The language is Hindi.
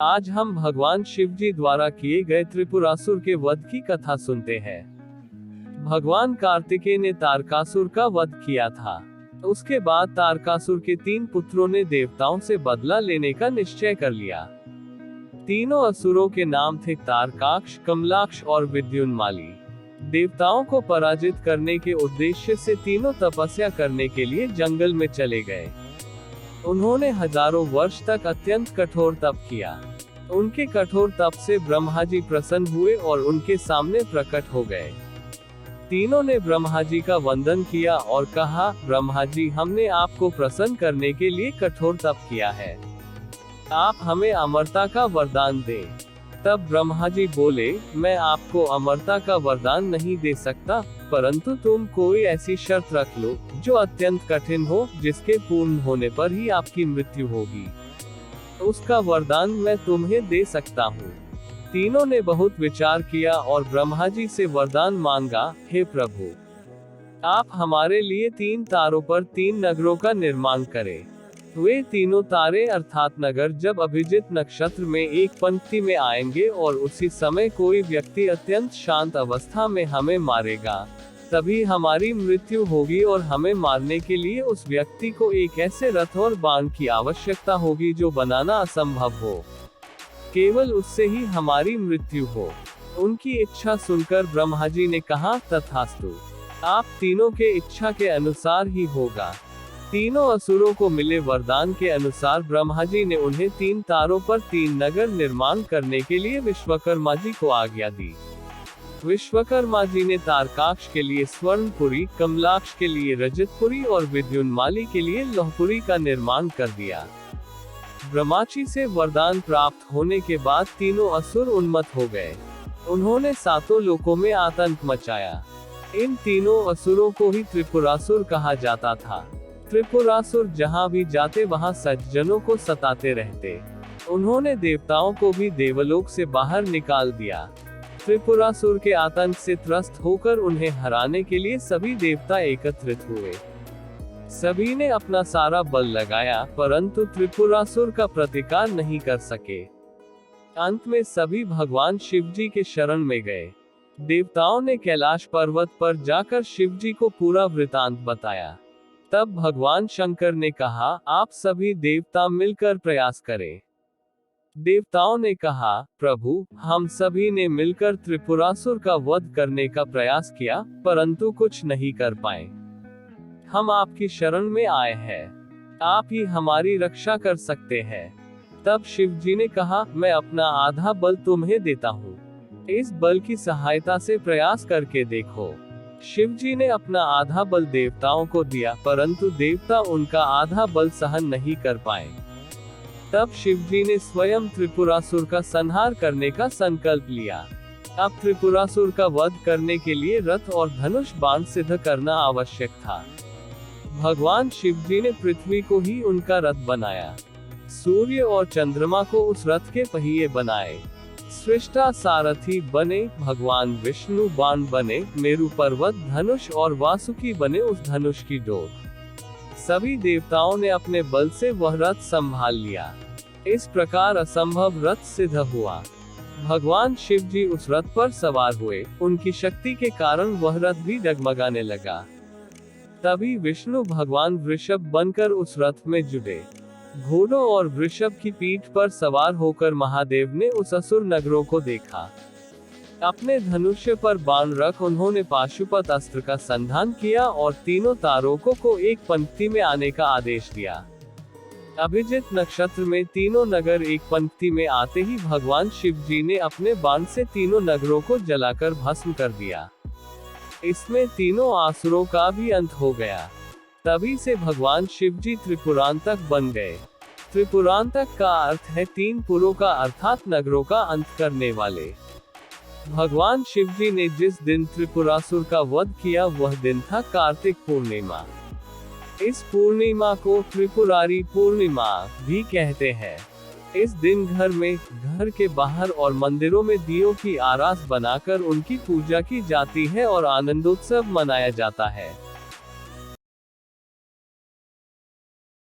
आज हम भगवान शिव जी द्वारा किए गए त्रिपुरासुर के वध की कथा सुनते हैं। भगवान कार्तिकेय ने तारकासुर का वध किया था। उसके बाद तारकासुर के 3 पुत्रों ने देवताओं से बदला लेने का निश्चय कर लिया। तीनों असुरों के नाम थे तारकाक्ष, कमलाक्ष और विद्युन्माली। देवताओं को पराजित करने के उद्देश्य से तीनों तपस्या करने के लिए जंगल में चले गए। उन्होंने हजारों वर्ष तक अत्यंत कठोर तप किया। उनके कठोर तप से ब्रह्मा जी प्रसन्न हुए और उनके सामने प्रकट हो गए। तीनों ने ब्रह्मा जी का वंदन किया और कहा, ब्रह्मा जी, हमने आपको प्रसन्न करने के लिए कठोर तप किया है। आप हमें अमरता का वरदान दें। तब ब्रह्मा जी बोले, मैं आपको अमरता का वरदान नहीं दे सकता, परंतु तुम कोई ऐसी शर्त रख लो जो अत्यंत कठिन हो, जिसके पूर्ण होने पर ही आपकी मृत्यु होगी। उसका वरदान मैं तुम्हें दे सकता हूँ। तीनों ने बहुत विचार किया और ब्रह्मा जी से वरदान मांगा, हे प्रभु, आप हमारे लिए 3 तारों पर 3 नगरों का निर्माण करें। वे तीनों तारे अर्थात नगर जब अभिजित नक्षत्र में एक पंक्ति में आएंगे और उसी समय कोई व्यक्ति अत्यंत शांत अवस्था में हमें मारेगा, तभी हमारी मृत्यु होगी और हमें मारने के लिए उस व्यक्ति को एक ऐसे रथ और बाण की आवश्यकता होगी जो बनाना असंभव हो। केवल उससे ही हमारी मृत्यु हो। उनकी इच्छा सुनकर ब्रह्मा जी ने कहा, तथास्तु, आप तीनों के इच्छा के अनुसार ही होगा। तीनों असुरों को मिले वरदान के अनुसार ब्रह्मा जी ने उन्हें 3 तारों पर 3 नगर निर्माण करने के लिए विश्वकर्मा जी को आज्ञा दी। विश्वकर्मा जी ने तारकाक्ष के लिए स्वर्णपुरी, कमलाक्ष के लिए रजतपुरी और विद्युन्माली के लिए लौहपुरी का निर्माण कर दिया। ब्रह्माजी से वरदान प्राप्त होने के बाद तीनों असुर उन्मत्त हो गए। उन्होंने 7 लोकों में आतंक मचाया। इन तीनों असुरों को ही त्रिपुरासुर कहा जाता था। त्रिपुरासुर जहां भी जाते वहां सज्जनों को सताते रहते। उन्होंने देवताओं को भी देवलोक से बाहर निकाल दिया। त्रिपुरासुर के आतंक से त्रस्त होकर उन्हें हराने के लिए सभी देवता एकत्रित हुए। सभी ने अपना सारा बल लगाया, परंतु त्रिपुरासुर का प्रतिकार नहीं कर सके। अंत में सभी भगवान शिव जी के शरण में गए। देवताओं ने कैलाश पर्वत पर जाकर शिव जी को पूरा वृतांत बताया। तब भगवान शंकर ने कहा, आप सभी देवता मिलकर प्रयास करें। देवताओं ने कहा, प्रभु, हम सभी ने मिलकर त्रिपुरासुर का वध करने का प्रयास किया, परंतु कुछ नहीं कर पाए। हम आपकी शरण में आए हैं। आप ही हमारी रक्षा कर सकते हैं। तब शिव जी ने कहा, मैं अपना आधा बल तुम्हें देता हूँ। इस बल की सहायता से प्रयास करके देखो। शिव जी ने अपना आधा बल देवताओं को दिया, परंतु देवता उनका आधा बल सहन नहीं कर पाए। तब शिव जी ने स्वयं त्रिपुरासुर का संहार करने का संकल्प लिया। अब त्रिपुरासुर का वध करने के लिए रथ और धनुष बाण सिद्ध करना आवश्यक था। भगवान शिव जी ने पृथ्वी को ही उनका रथ बनाया। सूर्य और चंद्रमा को उस रथ के पहिए बनाए। सृष्टा सारथी बने, भगवान विष्णु बाण बने, मेरु पर्वत धनुष और वासुकी बने उस धनुष की डोर। सभी देवताओं ने अपने बल से वह रथ संभाल लिया। इस प्रकार असंभव रथ सिद्ध हुआ। भगवान शिव जी उस रथ पर सवार हुए। उनकी शक्ति के कारण वह रथ भी डगमगाने लगा। तभी विष्णु भगवान वृषभ बनकर उस रथ में जुटे। घोड़ों और वृषभ की पीठ पर सवार होकर महादेव ने उस असुर नगरों को देखा। अपने धनुष्य पर बाण रख उन्होंने पाशुपत अस्त्र का संधान किया और तीनों तारों को एक पंक्ति में आने का आदेश दिया। अभिजित नक्षत्र में तीनों नगर एक पंक्ति में आते ही भगवान शिव जी ने अपने बाण से तीनों नगरों को जलाकर भस्म कर दिया। इसमें तीनों आसुरों का भी अंत हो गया। तभी से भगवान शिव जी त्रिपुरांतक बन गए। त्रिपुरांतक का अर्थ है 3 पुरों का अर्थात नगरों का अंत करने वाले। भगवान शिव जी ने जिस दिन त्रिपुरासुर का वध किया वह दिन था कार्तिक पूर्णिमा। इस पूर्णिमा को त्रिपुरारी पूर्णिमा भी कहते हैं। इस दिन घर के बाहर और मंदिरों में दियों की आरास बनाकर उनकी पूजा की जाती है और आनंदोत्सव मनाया जाता है।